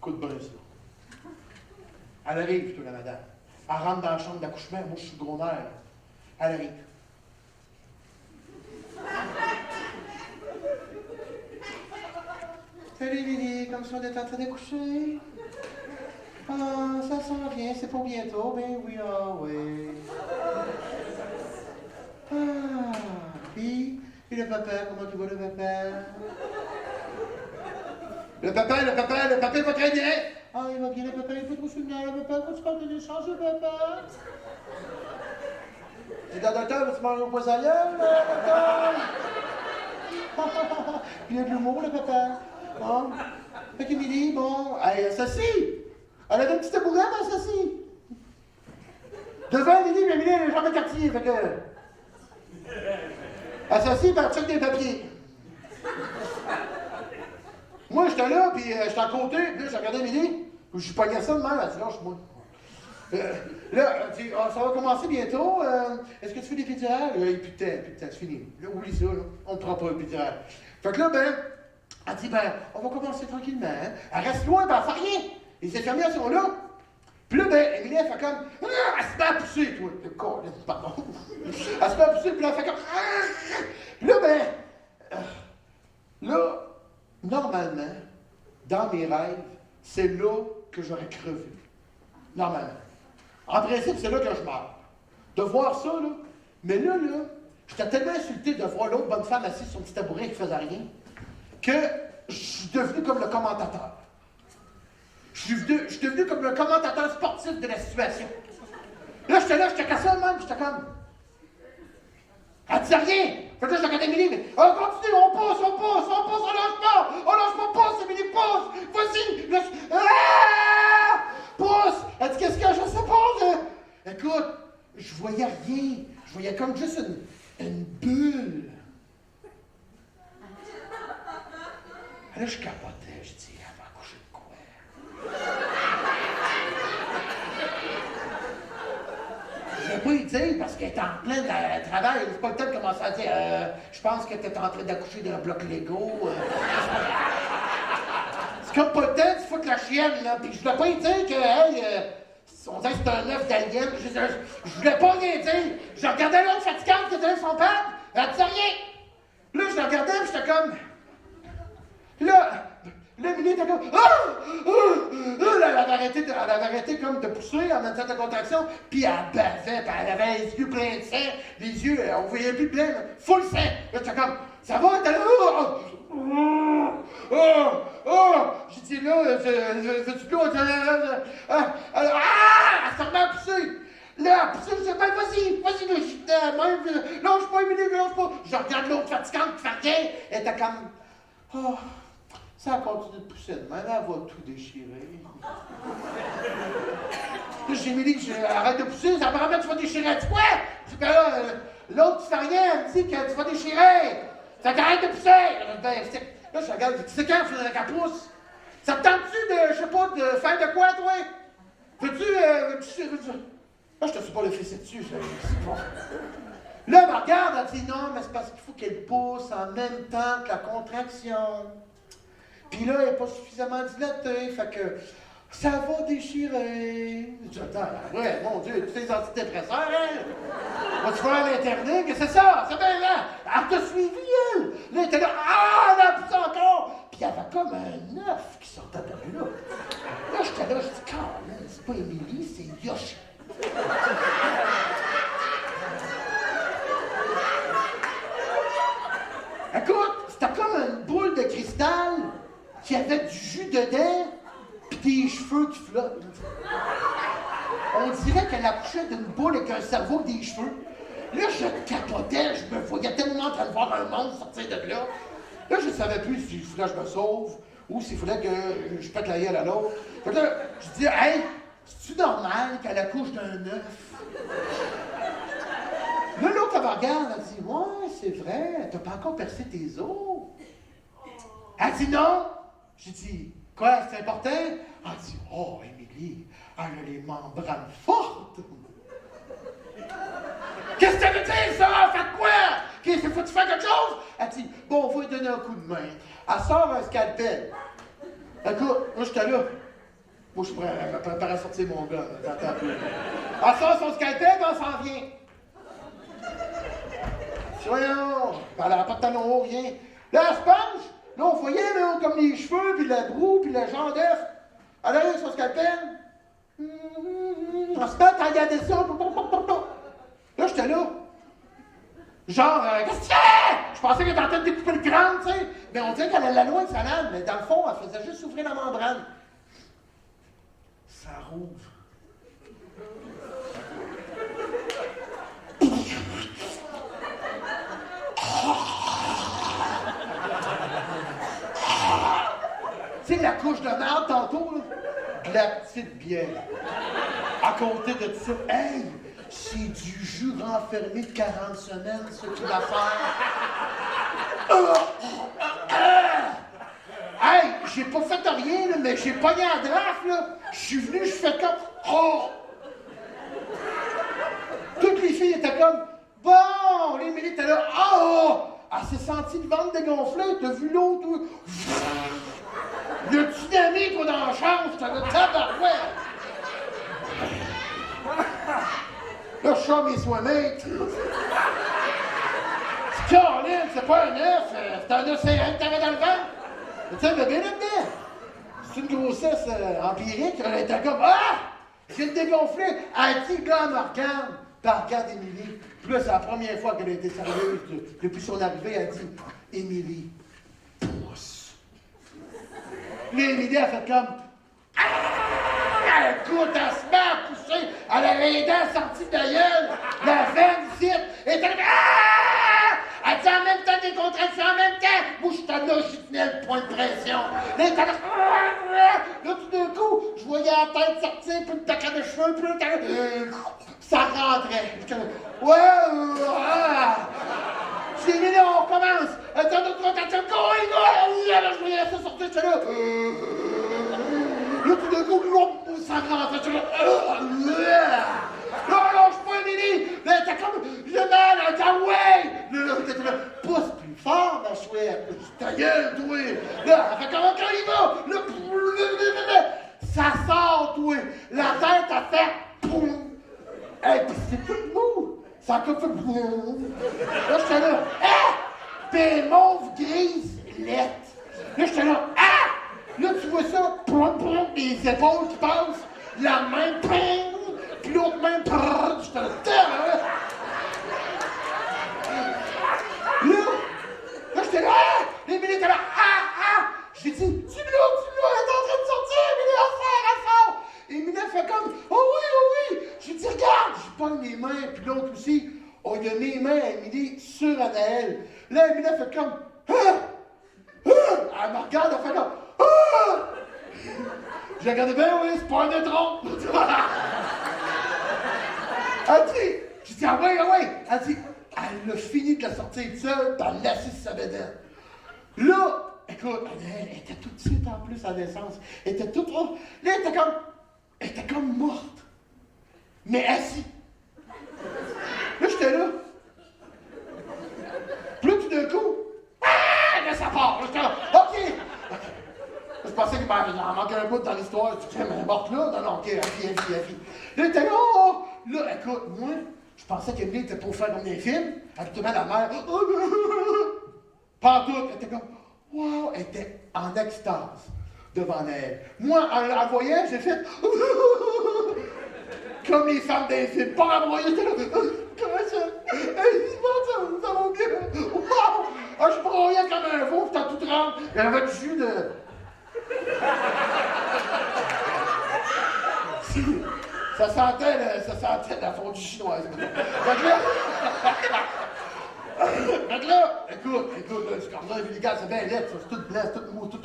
Écoute bien ça. Elle arrive, toi, la madame. Elle rentre dans la chambre d'accouchement. Moi, je suis gros nerf. Elle arrive. Salut Lily, comme si on était en train d'accoucher. Ah, ça s'en vient, c'est pour bientôt. Ben oui, ah oui. Ah, puis le papa, comment tu vois le papa? Le papa, il va très bien. Ah, il va bien, le papa, il fait trop souvenir, le papa, quand tu parles de l'échange, le papa. T'es dans le docteur, veux-tu manger au poisson-ailleurs, docteur? Puis il y a de l'humour, le papa. Bon. Fait qu'Émilie, bon, elle s'assit. Elle avait un petit tabouret, elle s'assit. Devant Émilie, mais Émilie, elle a les jambes écartillées, fait que... Elle s'assit, puis elle check des papiers. Moi, j'étais là, puis j'étais à côté, puis là, j'ai regardé Émilie, puis je pognais ça de même, elle dit, lâche-moi. Là, elle dit, oh, ça va commencer bientôt, est-ce que tu fais des pétirales? Plus de temps, c'est fini. Là, oublie ça, là. On ne prend pas un pétiral. Fait que là, elle dit, on va commencer tranquillement. Hein. Elle reste loin, ben, elle fait rien. Les infirmières sont là. Puis là, Émilie, elle fait comme, elle se met à pousser, toi. Le corps, pardon. Elle se met à pousser, puis là, elle fait comme, puis là, là, normalement, dans mes rêves, c'est là que j'aurais crevé. Normalement. En principe, c'est là que je meurs. De voir ça, là. Mais là, j'étais tellement insulté de voir l'autre bonne femme assise sur son petit tabouret qui faisait rien, que je suis devenu comme le commentateur. Je suis devenu comme le commentateur sportif de la situation. Là, j'étais cassé même, puis j'étais comme... Elle disait rien! Fait que là, je regardais Émilie, mais continue, on pousse, on lâche pas, Émilie, pousse! Vas-y! Là, pousse! Elle dit, qu'est-ce que je sais pas? Écoute, je voyais rien. Je voyais comme juste une bulle. Là, je capotais, je dis, elle va accoucher de quoi? Je ne vais pas y dire parce qu'elle est en plein de travail. C'est pas le temps de commencer à dire, je pense que tu es en train d'accoucher d'un bloc Lego. C'est comme pas le temps, tu foutre la chienne, là. Puis je voulais pas y dire que, on dirait que c'est un œuf d'alien. Je voulais pas rien dire. Je regardais l'autre fatigante qui était avec son père. Elle disait rien. Là, je la regardais, puis j'étais comme... Là, Émilie était comme... Elle avait arrêté comme de pousser en même temps de contraction, puis elle bavait, puis elle avait les yeux pleins de sang, les yeux, on voyait plus plein, full sang. Là, j'étais comme, ça va, t'es là? J'ai dit là, veux-tu plus... Elle s'est remise à pousser. Là, pousser, je dis, vas-y, là, je suis même, lâche pas, Émilie, lâche pas. Je regarde l'autre fatigante qui fait rien, elle était comme... Ça continue de pousser de même, elle va tout déchirer. Là, j'ai Émilie, arrête de pousser, ça apparemment tu vas déchirer. Elle dit quoi? Je dis, là, l'autre qui fait rien, elle me dit que tu vas déchirer. Fait qu'arrête de pousser. Là, je regarde, tu sais quand il faudrait qu'elle pousse? Ça te tente-tu de, je sais pas, de faire de quoi, toi? Veux-tu, là, je te suis pas le fessé dessus, c'est bon. Là, elle me regarde, elle dit, non, mais c'est parce qu'il faut qu'elle pousse en même temps que la contraction. Puis là, elle n'est pas suffisamment dilatée, fait que ça va déchirer. Je dis, attends, ouais, mon Dieu, tous les antidépresseurs, elle. Vas-tu faire l'internet? Que c'est ça? C'est bien là. Elle t'a suivi, elle. Là, elle était là, elle a poussé encore. Puis il y avait comme un œuf qui sortait de là. Là, j'étais là, je dis, calme, c'est pas Émilie, c'est Yoshi. Écoute, c'était comme une boule de cristal qui avait du jus dedans, pis des cheveux qui flottent. On dirait qu'elle accouchait d'une boule avec un cerveau et des cheveux. Là, je capotais, je me voyais tellement en train de voir un monde sortir de là. Là, je ne savais plus s'il fallait que je me sauve ou s'il fallait que je pète la gueule à l'autre. Fait que là, je dis, hey, c'est-tu normal qu'elle accouche d'un œuf? Là, l'autre, elle me regarde, elle dit, ouais, c'est vrai, t'as pas encore percé tes os. Elle dit non. J'ai dit, quoi, c'est important? Elle dit, oh, Émilie, elle a les membranes fortes. Qu'est-ce que ça veut dire, ça? Faites quoi? Qu'est-ce qu'il faut que tu fasses quelque chose? Elle dit, bon, on va lui donner un coup de main. Elle sort un scalpel. Écoute, moi, j'étais là. Moi, je pourrais me préparer à sortir mon gars. Attends un peu. Ah, ça, son scalpel, on s'en vient. Voyons. Elle n'aura pas de talons hauts, rien. Là, elle se penche. Là, on voyait, là, comme les cheveux, puis la broue, puis le genre d'œuf. Elle arrive son scalpel. On se met à regarder ça. Là, j'étais là. Genre, qu'est-ce que tu fais? Je pensais qu'elle était en train de découper le crâne, tu sais. Mais on dirait qu'elle allait loin de sa lame. Mais dans le fond, elle faisait juste ouvrir la membrane. Ça rouvre. Tu sais, la couche de merde, tantôt, là, de la petite bière. À côté de ça, hey, c'est du jus renfermé de 40 semaines, ce qu'il va faire. Hey, j'ai pas fait rien, là, mais j'ai pogné la draft, là. Je suis venu, je fais comme... Oh! Toutes les filles étaient comme... Bon! Les Émilie était là... Oh! Elle s'est sentie le ventre dégonflé, t'as vu l'autre? Le tsunami, toi, dans la chambre, c'était le tabarouette! Là, je sors mes soins-mates. Caroline, c'est pas un œuf, c'est un océan que t'avais dans le ventre. Tu sais, bébé là-dedans. C'est une grossesse empirique. Elle était comme, ah! J'ai le dégonflé. Elle dit, là, elle me regarde. Puis elle regarde Émilie. Puis là, c'est la première fois qu'elle a été sérieuse. Depuis son arrivée, elle dit, Émilie, pousse. Là, Émilie, elle fait comme, ah! Écoute, elle se met à pousser. Elle avait les dents sorties de la gueule. La veine ici. Et elle dit, ah! Elle dit en même temps des contractions en même temps. Moi, je t'en ai, je tenais le point de pression. Là, tout d'un coup, je voyais la tête sortir, puis le paquet de cheveux, puis là, ça rentrait. Ouais, j'ai dit, là, on commence. Elle dit, notre contraction, go! Là, je voyais ça sortir, j'étais là. Là, tout d'un coup, ça rentrait, j'étais là. Là, lâche pas, Émilie! Là, t'as comme le mal, elle dit, ouais! Là, t'étais là, pousse plus fort, ma chouette! Ta gueule, toi! Là, elle fait comment quand il va? Là, ça sort, toi! La tête a fait, poum! Hey, pis c'est tout mou! Ça a comme fait, poum! Là, j'étais là, ah! Pis mauve grise, lette! Là, j'étais là, ah! Là, tu vois ça, poum, poum, les épaules qui passent, la main, ping! Puis l'autre main, j'étais là, là, j'étais là, ah! Émilie était là, ah! J'ai dit, dis-le, elle est en train de sortir, Émilie, elle sort! Émilie, elle fait comme, oh oui! J'ai dit, regarde, je pogne mes mains, puis l'autre aussi, oh, il a mes mains à Émilie sur Anaël. Là, Émilie, elle fait comme, ah! Elle me regarde, elle fait comme, ah! J'ai regardé bien, oui, c'est pas un neutron! Elle dit, j'ai dit, ah ouais. Elle dit, elle a fini de la sortir seule, puis elle l'a assis sur sa bédaine. Là, écoute, elle était toute petite en plus à naissance. Elle était toute haute. Là, elle était comme morte. Mais assise. Là, j'étais là. Puis là, tout d'un coup, ah! Là, ça part. Là, j'étais là, OK. Je pensais qu'il en manquait un bout dans l'histoire. Tu sais, mais elle est morte là. Non, OK, elle vit. Là, elle était là, oh! Là, écoute, moi, je pensais qu'Émilie était pour faire comme des films. Elle était mal à la mère. Pas tout. Elle était comme, wow, elle était en extase devant elle. Moi, en la voyant, j'ai fait, comme les femmes des films. Pas à voyer, j'étais là, comment ça? Ça va bien. Wow! Ah, je broyais comme un veau, puis t'as tout trempe. Il y avait du jus de. Ça sentait la fondue chinoise. Fait que là, écoute, là, c'est comme ça, les gars, c'est bien laid, c'est tout blanc, c'est tout mou, tout,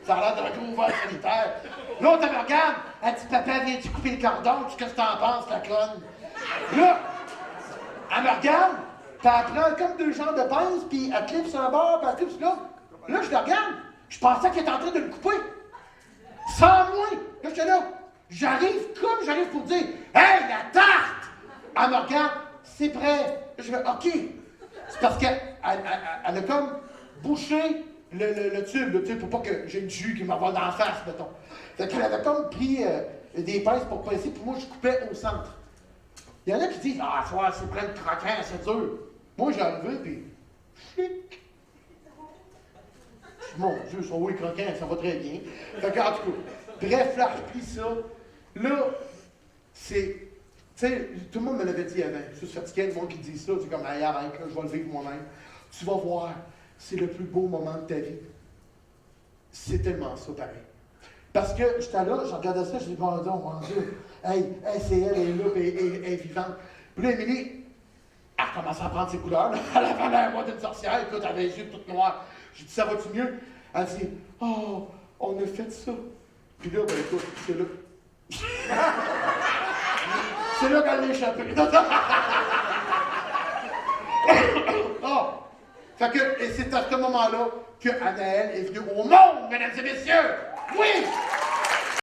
ça a l'air d'un gros verre sanitaire. L'autre, elle me regarde, elle dit, papa, viens-tu couper le cordon? Qu'est-ce que t'en penses, la conne? Là, elle me regarde, puis elle prend comme deux genres de pince, puis elle clip sur un bord, puis elle clip sur l'autre. Là, je la regarde, je pensais qu'elle était en train de le couper. Sans moi! Là, j'étais là. J'arrive pour dire, hey, la tarte! Elle me regarde, c'est prêt. Je fais, OK. C'est parce qu'elle a comme bouché le tube, là, tu sais, pour pas que j'ai le jus qui m'envole dans la face, mettons. Fait qu'elle avait comme pris des pinces pour pincer, puis moi, je coupais au centre. Il y en a qui disent, ah, soir, c'est plein de croquants, c'est dur. Moi, j'ai enlevé, puis chlic. Mon Dieu, ils sont oui croquants, ça va très bien. Fait qu'en tout cas, bref, là, je repris ça. Là, c'est. Tu sais, tout le monde me l'avait dit avant. Je suis fatigué, le monde qui dit ça, c'est comme, hey, arrête, là, je vais le vivre moi-même. Tu vas voir, c'est le plus beau moment de ta vie. C'est tellement ça, pareil. Parce que j'étais là, je regardais ça, je dis, pardon, mon Dieu, hey, c'est elle est là, puis elle est vivante. Puis là, Émilie, elle recommence à prendre ses couleurs, là. Elle avait l'air, moi, d'une sorcière, écoute, elle avait les yeux tout noirs. J'ai dit, ça va-tu mieux? Elle dit, oh, on a fait ça. Puis là, ben écoute, c'est là. C'est là qu'elle l'a échappé. Oh! Fait que, et c'est à ce moment-là que Anaëlle est venue au monde, mesdames et messieurs! Oui!